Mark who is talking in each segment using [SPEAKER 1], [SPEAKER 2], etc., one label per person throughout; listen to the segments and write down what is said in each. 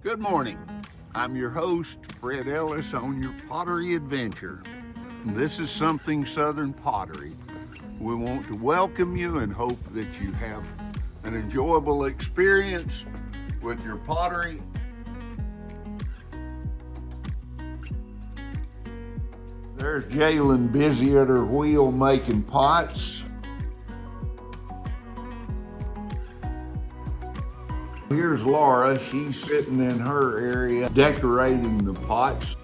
[SPEAKER 1] Good morning. I'm your host, Fred Ellis, on your pottery adventure. This is Something Southern Pottery. We want to welcome you and hope that you have an enjoyable experience with your pottery. There's Jalen busy at her wheel making pots. Here's Laura, she's sitting in her area decorating the pots.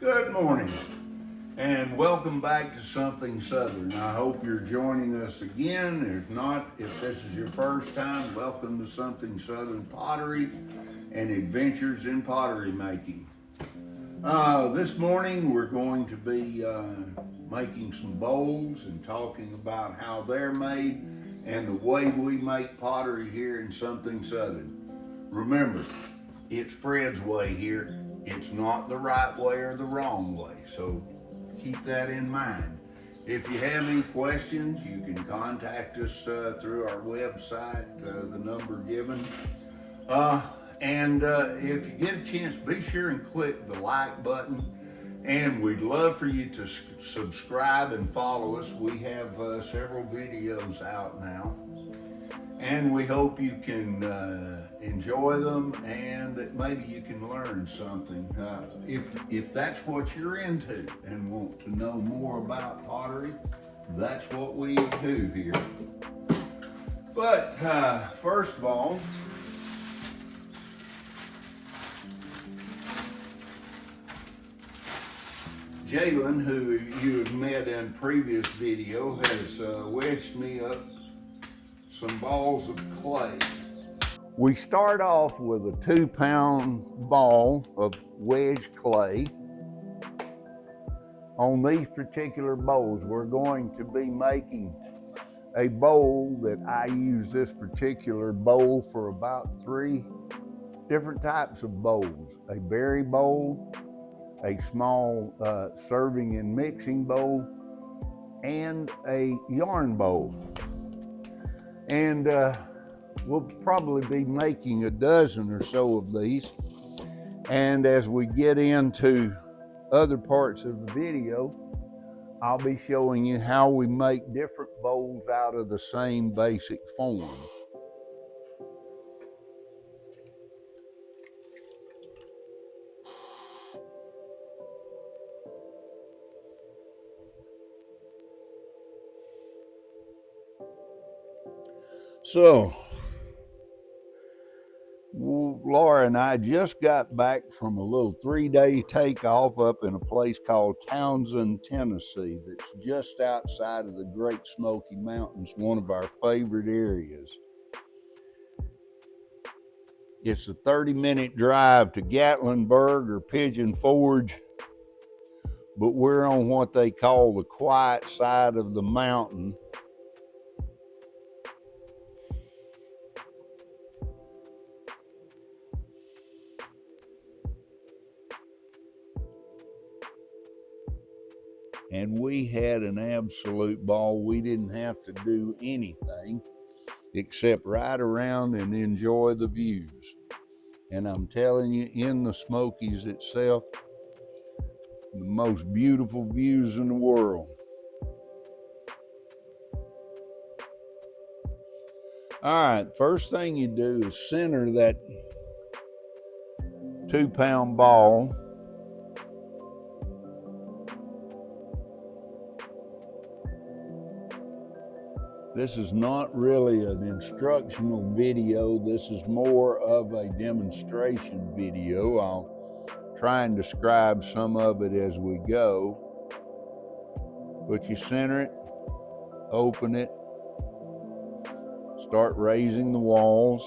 [SPEAKER 1] Good morning and welcome back to Something Southern. I hope you're joining us again. If not, if this is your first time, welcome to Something Southern Pottery and Adventures in Pottery Making. This morning we're going to be making some bowls and talking about how they're made and the way we make pottery here in Something Southern. Remember, it's Fred's way here. It's not the right way or the wrong way, so keep that in mind. If you have any questions, you can contact us through our website, the number given. And if you get a chance, be sure and click the like button. And we'd love for you to subscribe and follow us. We have several videos out now. And we hope you can enjoy them and that maybe you can learn something. If that's what you're into and want to know more about pottery, that's what we do here. But first of all, Jalen, who you have met in previous video, has wedged me up some balls of clay. We start off with a 2-pound ball of wedged clay. On these particular bowls, we're going to be making a bowl that I use this particular bowl for about 3 different types of bowls. A berry bowl, a small serving and mixing bowl, and a yarn bowl. And we'll probably be making a dozen or so of these. And as we get into other parts of the video, I'll be showing you how we make different bowls out of the same basic form. So, Laura and I just got back from a little 3-day takeoff up in a place called Townsend, Tennessee, that's just outside of the Great Smoky Mountains, one of our favorite areas. It's a 30-minute drive to Gatlinburg or Pigeon Forge, but we're on what they call the quiet side of the mountain. And we had an absolute ball. We didn't have to do anything except ride around and enjoy the views. And I'm telling you, in the Smokies itself, the most beautiful views in the world. All right, first thing you do is center that 2-pound ball. This is not really an instructional video. This is more of a demonstration video. I'll try and describe some of it as we go. But you center it, open it, start raising the walls.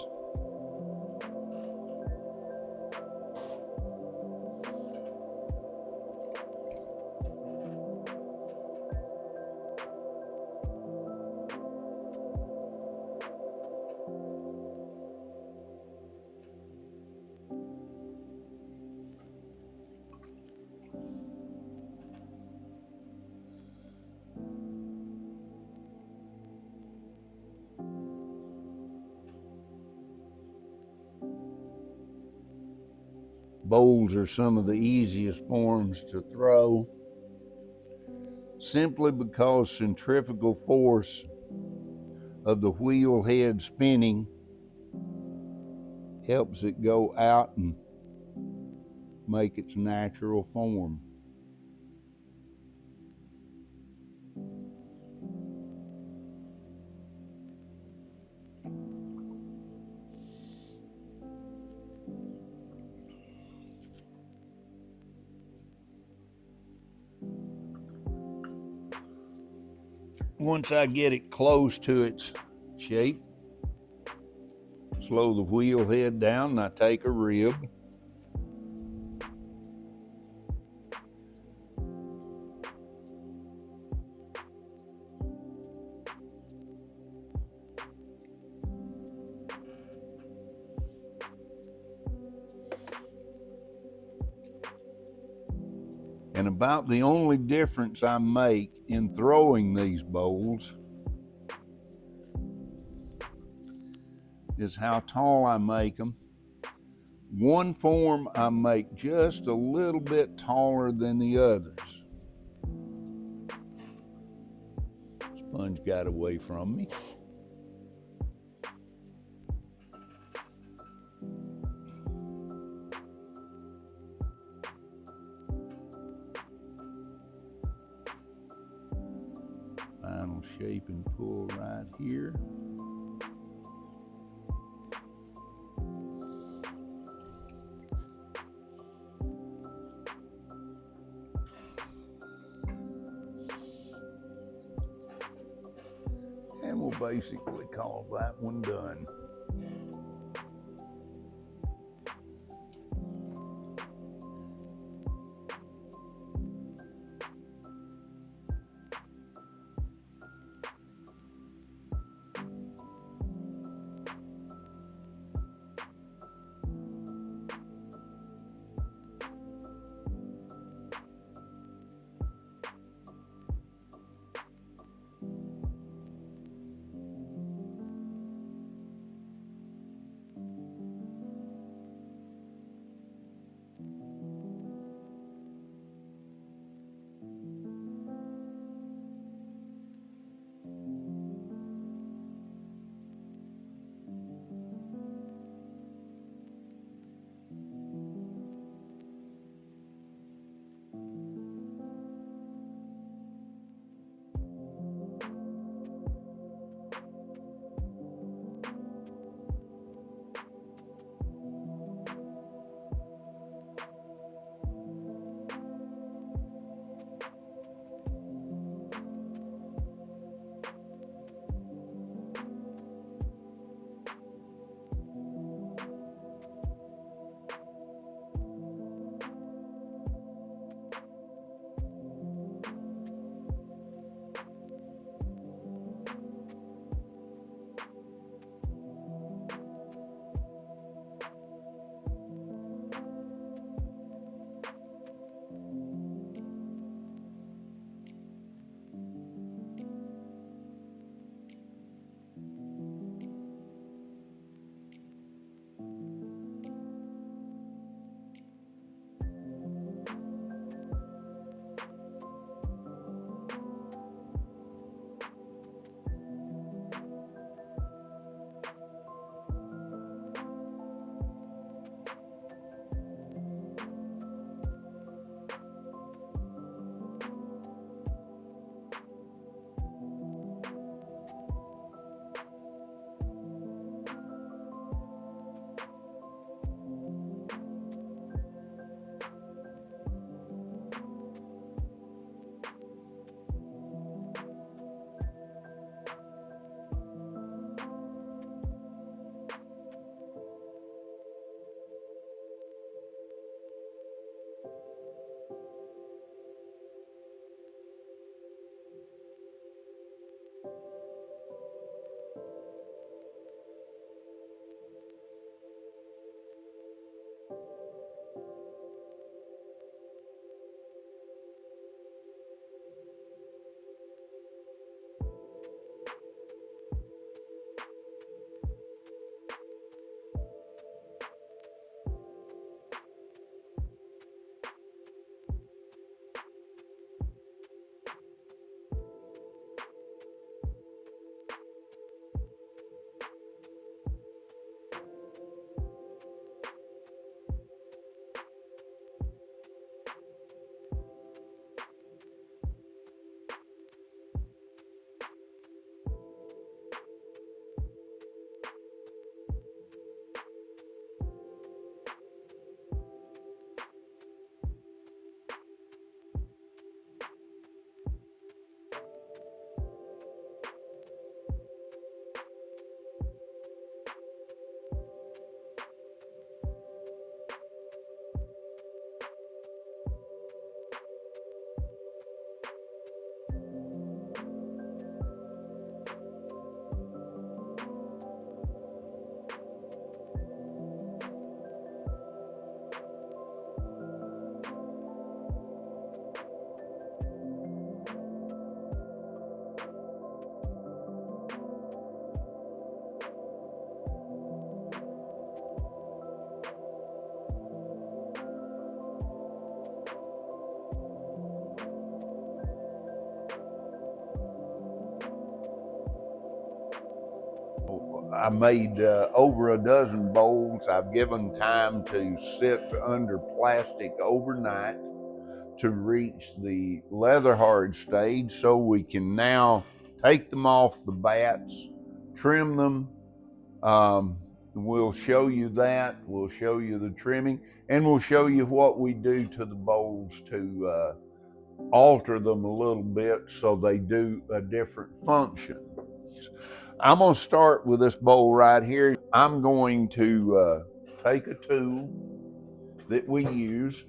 [SPEAKER 1] Bowls are some of the easiest forms to throw, simply because centrifugal force of the wheel head spinning helps it go out and make its natural form. Once I get it close to its shape, slow the wheel head down and I take a rib. And about the only difference I make in throwing these bowls is how tall I make them. One form I make just a little bit taller than the others. Sponge got away from me. Final shape and pull right here. And we'll basically call that one done. I made over a dozen bowls. I've given time to sit under plastic overnight to reach the leather hard stage, so we can now take them off the bats, trim them. We'll show you that. We'll show you the trimming, and we'll show you what we do to the bowls to alter them a little bit so they do a different function. I'm going to start with this bowl right here. I'm going to take a tool that we use.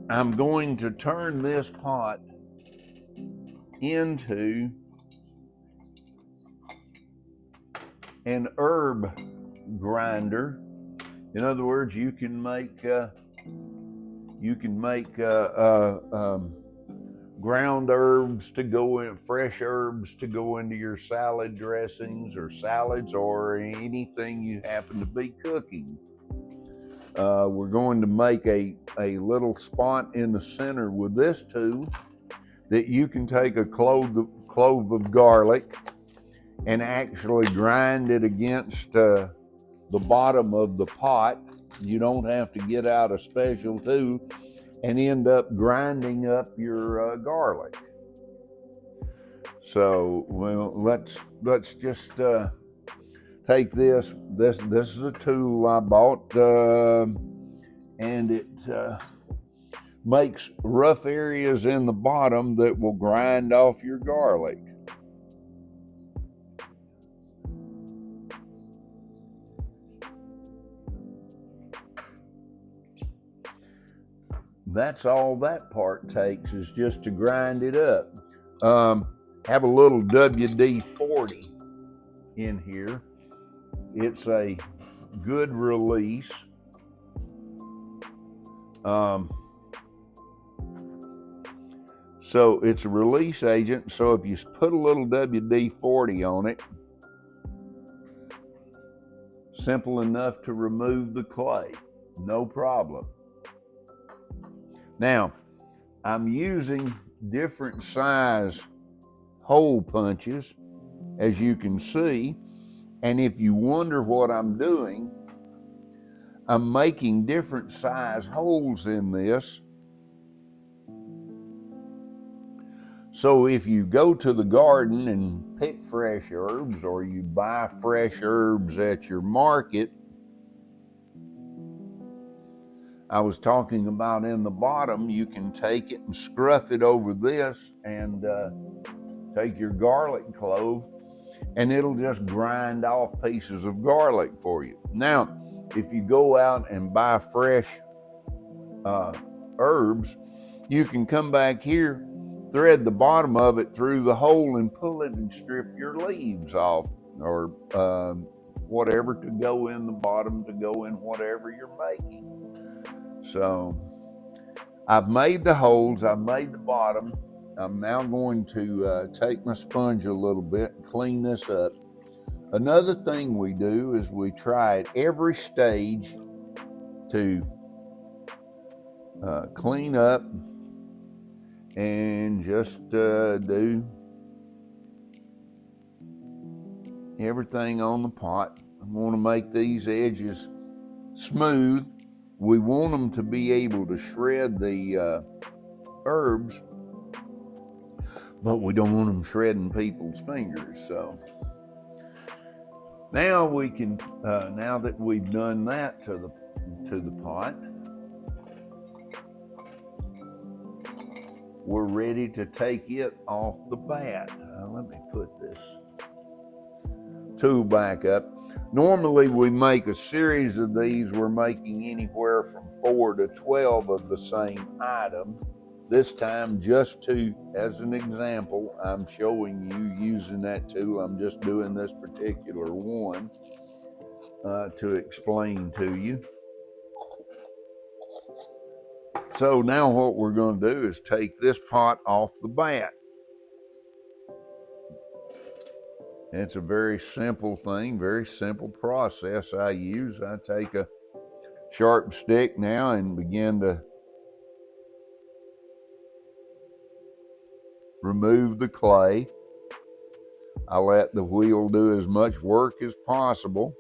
[SPEAKER 1] I'm going to turn this pot into an herb grinder. In other words, you can make ground herbs to go in, fresh herbs to go into your salad dressings or salads or anything you happen to be cooking. We're going to make a little spot in the center with this tool that you can take a clove of garlic and actually grind it against the bottom of the pot. You don't have to get out a special tool and end up grinding up your garlic. So, well, let's just take this. This is a tool I bought, and it makes rough areas in the bottom that will grind off your garlic. That's all that part takes, is just to grind it up. Have a little WD-40 in here. It's a good release. So it's a release agent. So if you put a little WD-40 on it, simple enough to remove the clay, no problem. Now, I'm using different size hole punches, as you can see. And if you wonder what I'm doing, I'm making different size holes in this. So if you go to the garden and pick fresh herbs, or you buy fresh herbs at your market, I was talking about in the bottom, you can take it and scruff it over this and take your garlic clove, and it'll just grind off pieces of garlic for you. Now, if you go out and buy fresh herbs, you can come back here, thread the bottom of it through the hole and pull it and strip your leaves off, or whatever to go in the bottom, to go in whatever you're making. So I've made the holes, I've made the bottom. I'm now going to take my sponge a little bit and clean this up. Another thing we do is we try at every stage to clean up and just do everything on the pot. I want to make these edges smooth. We want them to be able to shred the herbs, but we don't want them shredding people's fingers. So now we can, now that we've done that to the pot, we're ready to take it off the bat. Let me put this tool back up. Normally we make a series of these. We're making anywhere from 4 to 12 of the same item. This time, just to, as an example, I'm showing you using that tool. I'm just doing this particular one to explain to you. So now what we're going to do is take this pot off the bat. It's a very simple thing, very simple process I use. I take a sharp stick now and begin to remove the clay. I let the wheel do as much work as possible.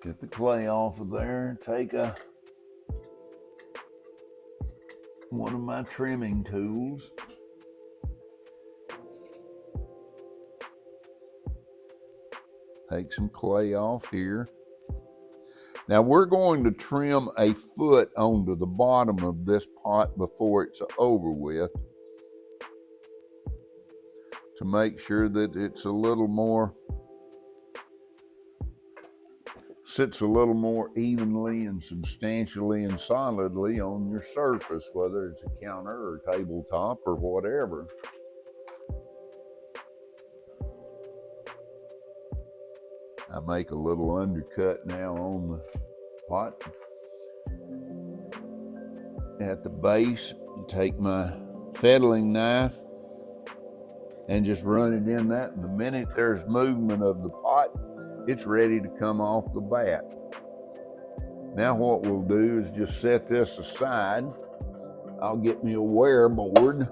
[SPEAKER 1] Get the clay off of there. Take one of my trimming tools. Take some clay off here. Now we're going to trim a foot onto the bottom of this pot before it's over with to make sure that it's a little more, sits a little more evenly and substantially and solidly on your surface, whether it's a counter or tabletop or whatever. I make a little undercut now on the pot. At the base, take my fettling knife and just run it in that. And the minute there's movement of the pot, it's ready to come off the bat. Now what we'll do is just set this aside. I'll get me a wear board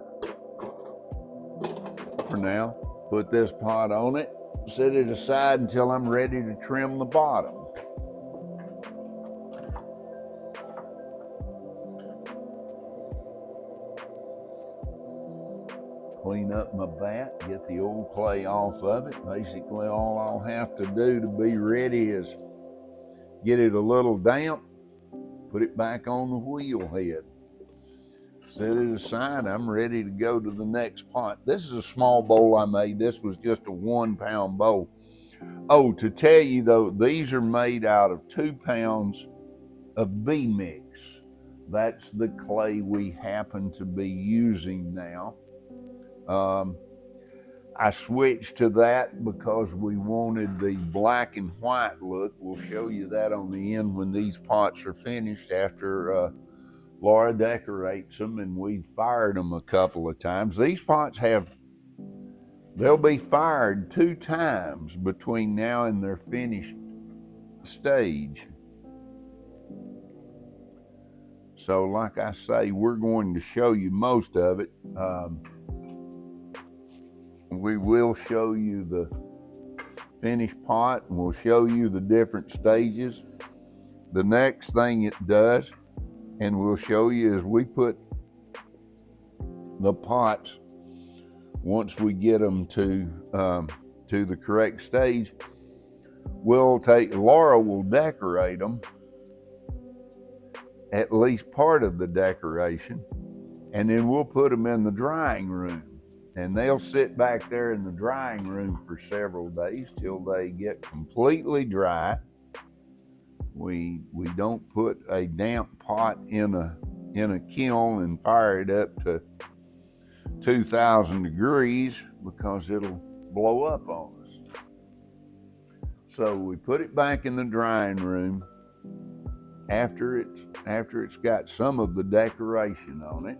[SPEAKER 1] for now. Put this pot on it, set it aside until I'm ready to trim the bottom. Clean up my bat, get the old clay off of it. Basically all I'll have to do to be ready is get it a little damp, put it back on the wheel head. Set it aside, I'm ready to go to the next pot. This is a small bowl I made. This was just a 1 pound bowl. Oh, to tell you though, these are made out of 2 pounds of B mix. That's the clay we happen to be using now. I switched to that because we wanted the black and white look. We'll show you that on the end when these pots are finished after Laura decorates them, and we fired them a couple of times. These pots they'll be fired 2 times between now and their finished stage. So like I say, we're going to show you most of it. We will show you the finished pot, and we'll show you the different stages. The next thing it does, and we'll show you, is we put the pots, once we get them to the correct stage, Laura will decorate them, at least part of the decoration, and then we'll put them in the drying room. And they'll sit back there in the drying room for several days till they get completely dry. We don't put a damp pot in a kiln and fire it up to 2,000 degrees because it'll blow up on us. So we put it back in the drying room after it's got some of the decoration on it.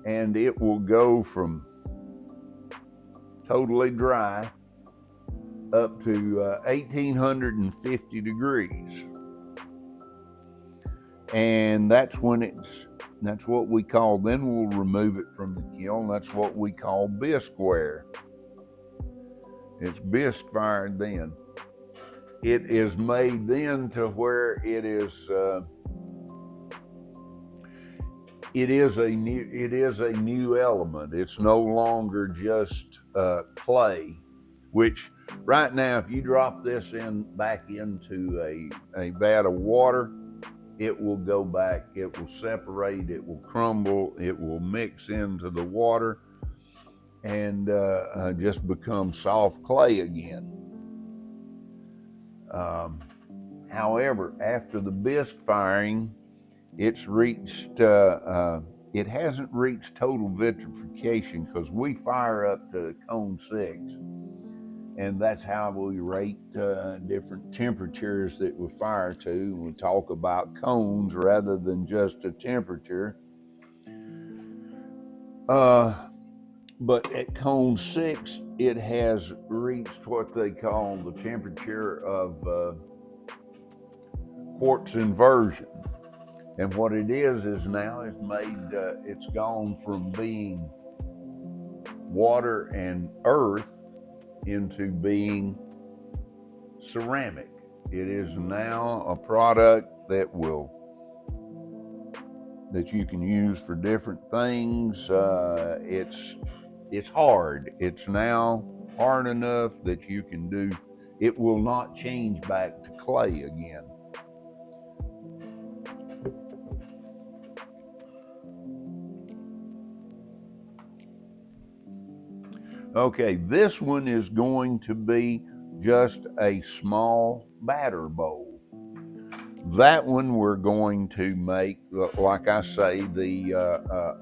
[SPEAKER 1] And it will go from totally dry up to 1,850 degrees. And that's what we call, then we'll remove it from the kiln. That's what we call bisque wear. It's bisque fired then. It is made then to where it is a new element. It's no longer just clay, which right now, if you drop this back into a vat of water, it will go back, it will separate, it will crumble, it will mix into the water and just become soft clay again. However, after the bisque firing, it's reached, it hasn't reached total vitrification because we fire up to cone 6, and that's how we rate different temperatures that we fire to. We talk about cones rather than just a temperature. But at cone 6, it has reached what they call the temperature of quartz inversion. And what it is now is made, it's gone from being water and earth into being ceramic. It is now a product that you can use for different things. It's hard. It's now hard enough that you can do. It will not change back to clay again. Okay, this one is going to be just a small batter bowl. That one we're going to make, like I say, the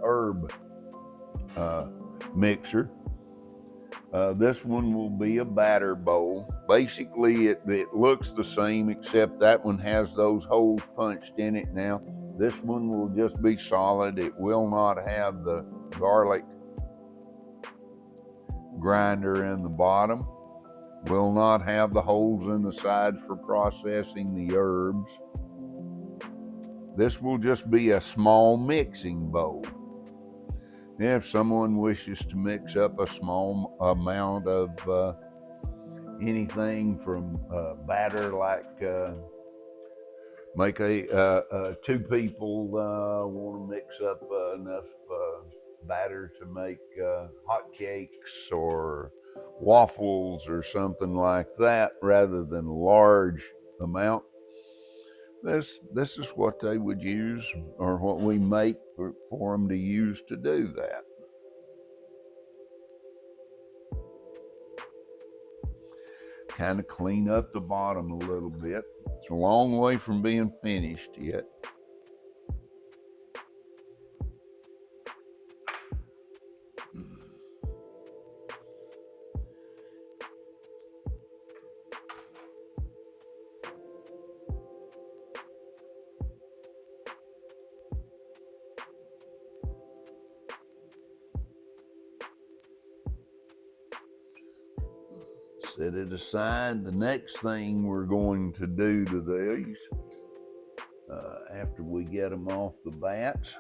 [SPEAKER 1] herb mixer. This one will be a batter bowl. Basically, it looks the same, except that one has those holes punched in it now. This one will just be solid. It will not have the garlic grinder in the bottom. Will not have the holes in the side for processing the herbs. This will just be a small mixing bowl. If someone wishes to mix up a small amount of anything from batter, like make two people want to mix up enough batter to make hot cakes or waffles or something like that, rather than a large amount. This is what they would use, or what we make for them to use to do that. Kind of clean up the bottom a little bit. It's a long way from being finished yet. Set it aside. The next thing we're going to do to these, after we get them off the bats,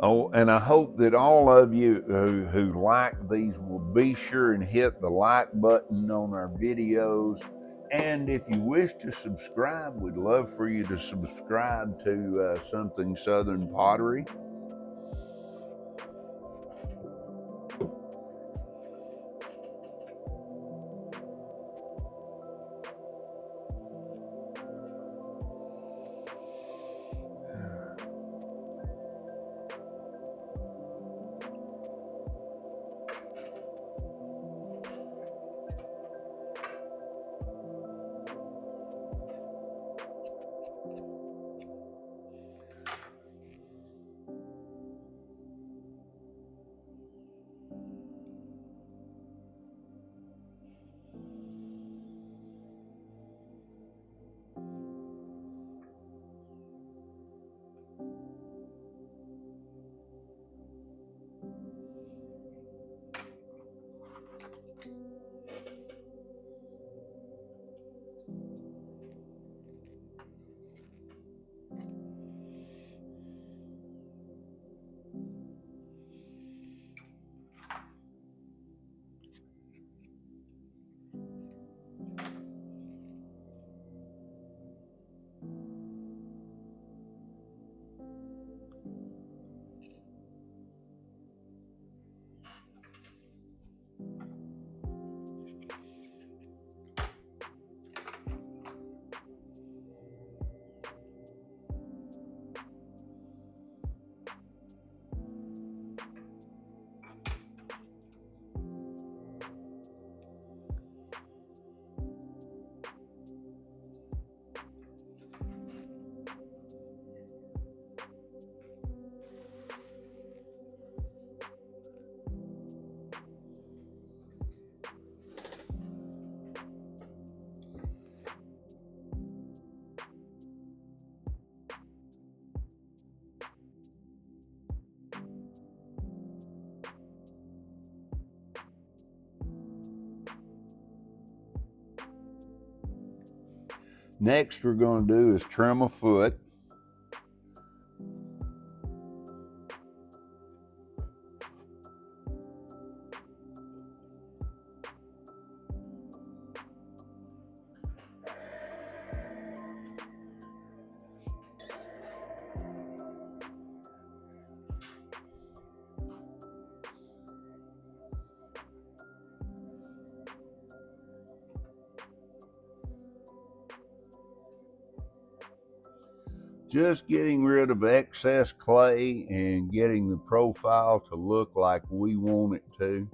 [SPEAKER 1] oh, and I hope that all of you who like these will be sure and hit the like button on our videos. And if you wish to subscribe, we'd love for you to subscribe to Something Southern Pottery. Next we're going to do is trim a foot. Just getting rid of excess clay and getting the profile to look like we want it to.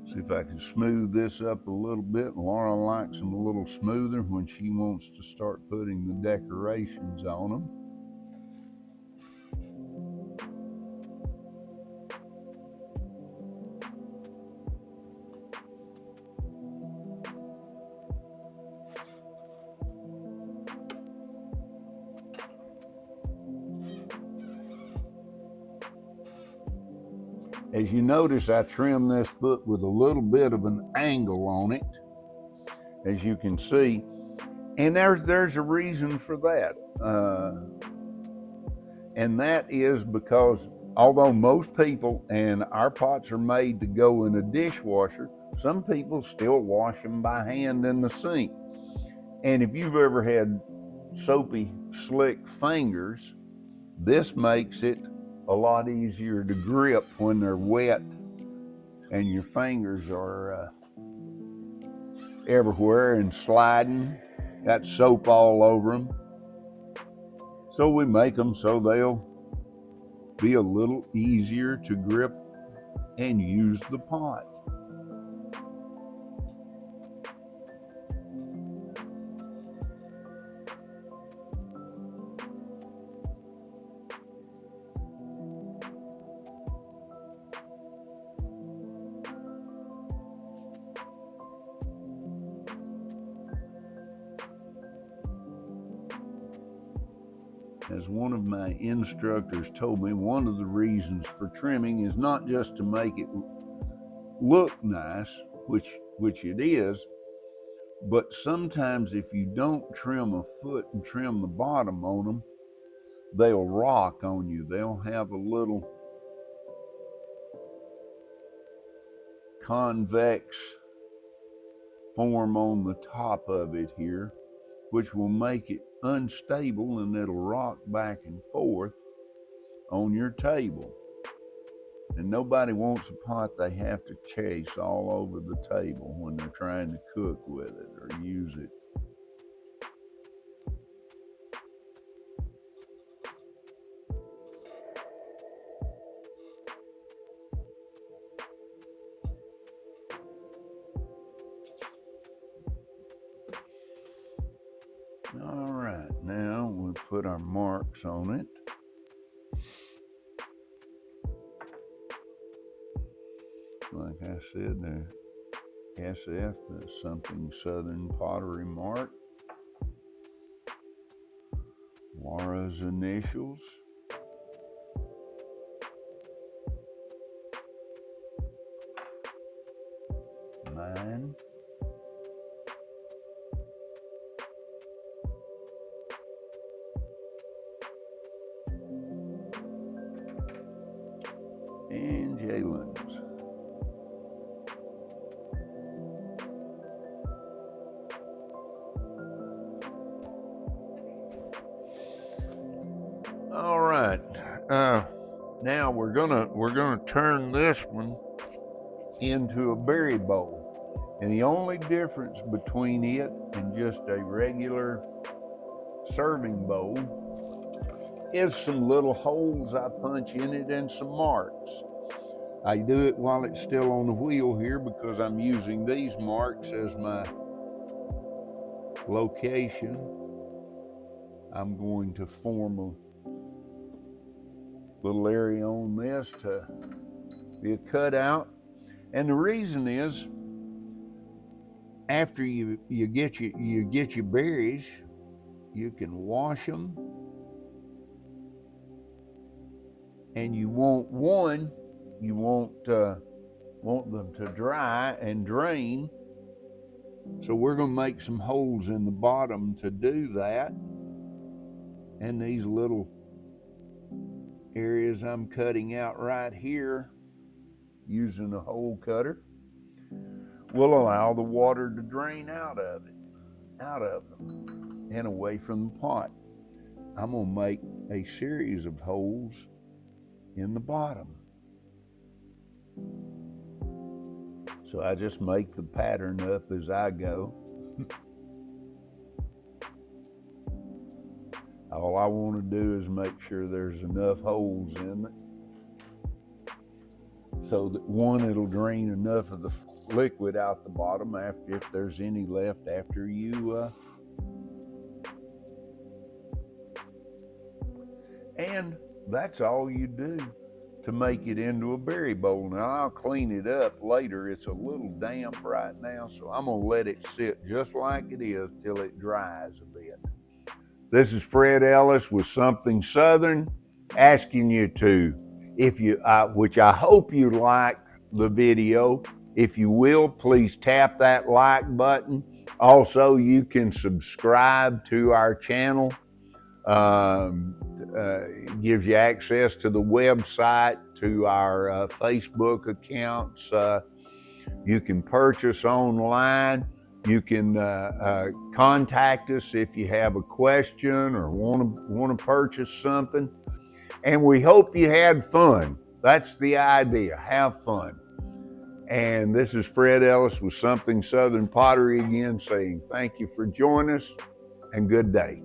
[SPEAKER 1] See if I can smooth this up a little bit. Laura likes them a little smoother when she wants to start putting the decorations on them. As you notice, I trimmed this foot with a little bit of an angle on it, as you can see, and there's a reason for that. And that is because although most people, and our pots are made to go in a dishwasher, some people still wash them by hand in the sink. And if you've ever had soapy, slick fingers, this makes it a lot easier to grip when they're wet and your fingers are everywhere and sliding, got soap all over them. So we make them so they'll be a little easier to grip and use the pot. As one of my instructors told me, one of the reasons for trimming is not just to make it look nice, which it is, but sometimes if you don't trim a foot and trim the bottom on them, they'll rock on you. They'll have a little convex form on the top of it here, which will make it unstable and it'll rock back and forth on your table. And nobody wants a pot they have to chase all over the table when they're trying to cook with it or use it. All right, now we'll put our marks on it. Like I said, the SF, the Something Southern Pottery mark. Laura's initials. Mine. And Jalen's. All right. Now we're gonna turn this one into a berry bowl, and the only difference between it and just a regular serving bowl is some little holes I punch in it and some marks. I do it while it's still on the wheel here because I'm using these marks as my location. I'm going to form little area on this to be a cutout. And the reason is, after you get your berries, you can wash them, and you want them to dry and drain. So we're going to make some holes in the bottom to do that. And these little areas I'm cutting out right here using a hole cutter will allow the water to drain out of them and away from the pot. I'm going to make a series of holes in the bottom. So I just make the pattern up as I go. All I want to do is make sure there's enough holes in it so that one, it'll drain enough of the liquid out the bottom if there's any left after you and that's all you do to make it into a berry bowl. Now I'll clean it up later. It's a little damp right now, so I'm gonna let it sit just like it is till it dries a bit. This is Fred Ellis with Something Southern, asking you to, if you, which I hope you like the video, if you will, please tap that like button. Also, you can subscribe to our channel. Gives you access to the website, to our Facebook accounts. You can purchase online. You can contact us if you have a question or want to purchase something. And we hope you had fun. That's the idea, have fun. And this is Fred Ellis with Something Southern Pottery again, saying thank you for joining us and good day.